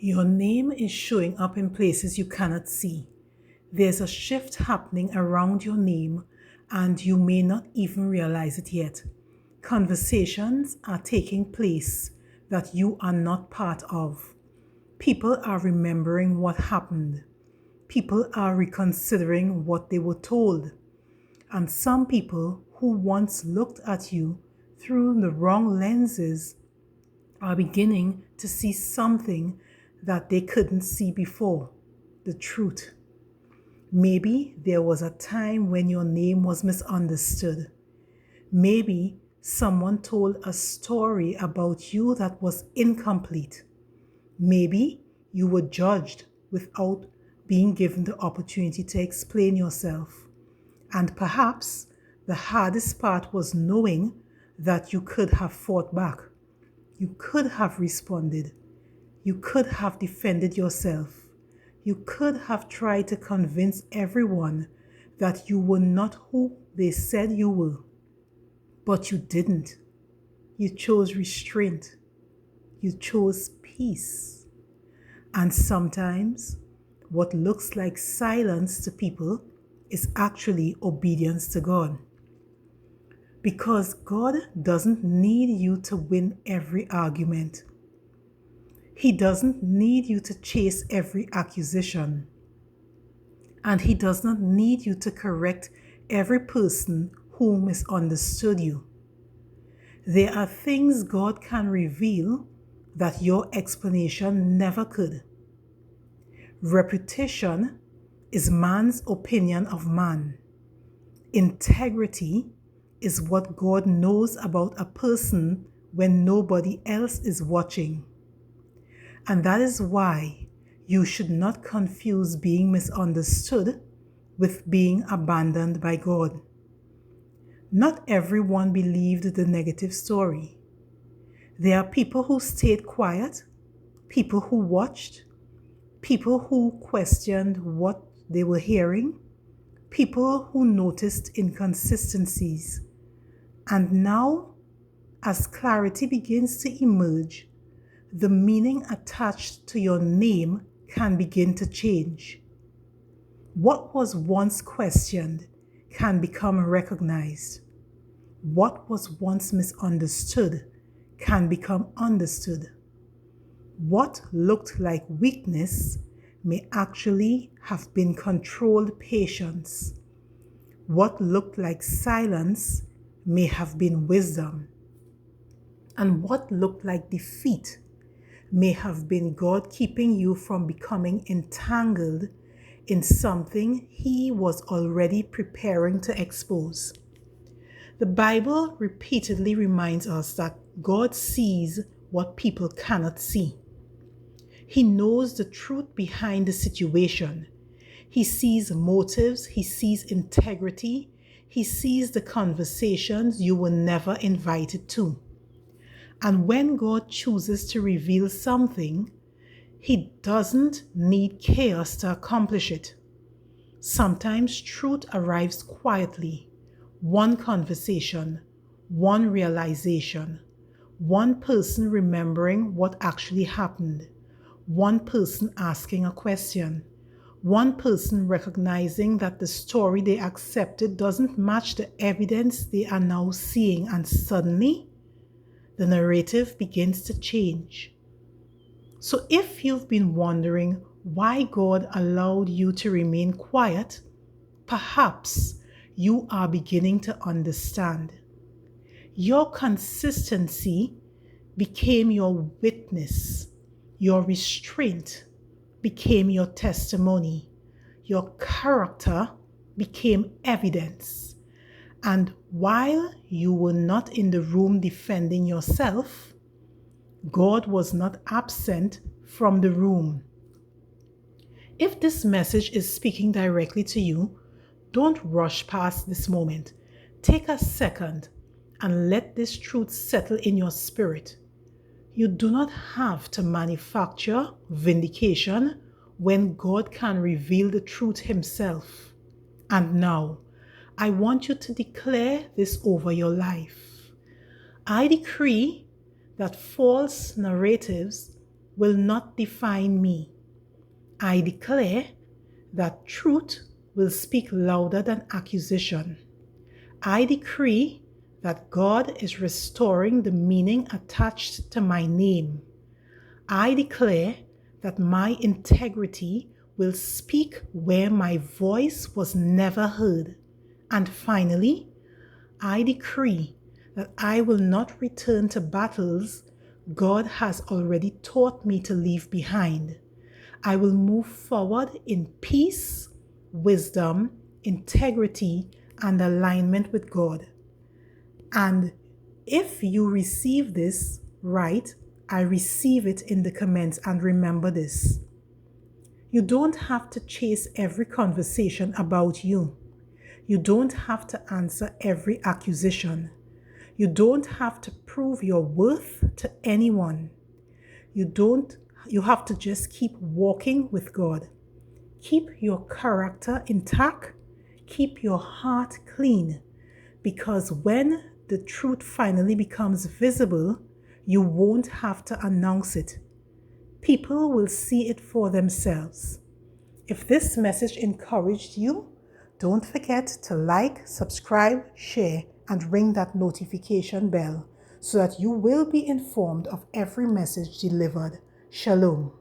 Your name is showing up in places you cannot see. There's a shift happening around your name, and you may not even realize it yet. Conversations are taking place that you are not part of. People are remembering what happened. People are reconsidering what they were told. And some people who once looked at you through the wrong lenses are beginning to see something that they couldn't see before, the truth. Maybe there was a time when your name was misunderstood. Maybe someone told a story about you that was incomplete. Maybe you were judged without being given the opportunity to explain yourself. And perhaps the hardest part was knowing that you could have fought back. You could have responded. You could have defended yourself. You could have tried to convince everyone that you were not who they said you were. But you didn't. You chose restraint. You chose peace. And sometimes what looks like silence to people is actually obedience to God. Because God doesn't need you to win every argument. He doesn't need you to chase every accusation. And He does not need you to correct every person who misunderstood you. There are things God can reveal that your explanation never could. Reputation is man's opinion of man. Integrity is what God knows about a person when nobody else is watching. And that is why you should not confuse being misunderstood with being abandoned by God. Not everyone believed the negative story. There are people who stayed quiet, people who watched, people who questioned what they were hearing, people who noticed inconsistencies. And now, as clarity begins to emerge, the meaning attached to your name can begin to change. What was once questioned can become recognized. What was once misunderstood can become understood. What looked like weakness may actually have been controlled patience. What looked like silence may have been wisdom. And what looked like defeat may have been God keeping you from becoming entangled in something He was already preparing to expose. The Bible repeatedly reminds us that God sees what people cannot see. He knows the truth behind the situation. He sees motives. He sees integrity. He sees the conversations you were never invited to. And when God chooses to reveal something, He doesn't need chaos to accomplish it. Sometimes truth arrives quietly. One conversation, one realization, one person remembering what actually happened, one person asking a question, one person recognizing that the story they accepted doesn't match the evidence they are now seeing, and suddenly the narrative begins to change. So if you've been wondering why God allowed you to remain quiet, perhaps you are beginning to understand. Your consistency became your witness. Your restraint became your testimony. Your character became evidence. And while you were not in the room defending yourself, God was not absent from the room. If this message is speaking directly to you, don't rush past this moment. Take a second and let this truth settle in your spirit. You do not have to manufacture vindication when God can reveal the truth Himself. And now, I want you to declare this over your life. I decree that false narratives will not define me. I declare that truth will speak louder than accusation. I decree that God is restoring the meaning attached to my name. I declare that my integrity will speak where my voice was never heard. And finally, I decree that I will not return to battles God has already taught me to leave behind. I will move forward in peace, wisdom, integrity, and alignment with God. And if you receive this, write, I receive it in the comments, and remember this. You don't have to chase every conversation about you. You don't have to answer every accusation. You don't have to prove your worth to anyone. You have to just keep walking with God. Keep your character intact. Keep your heart clean. Because when the truth finally becomes visible, you won't have to announce it. People will see it for themselves. If this message encouraged you, don't forget to like, subscribe, share, and ring that notification bell so that you will be informed of every message delivered. Shalom.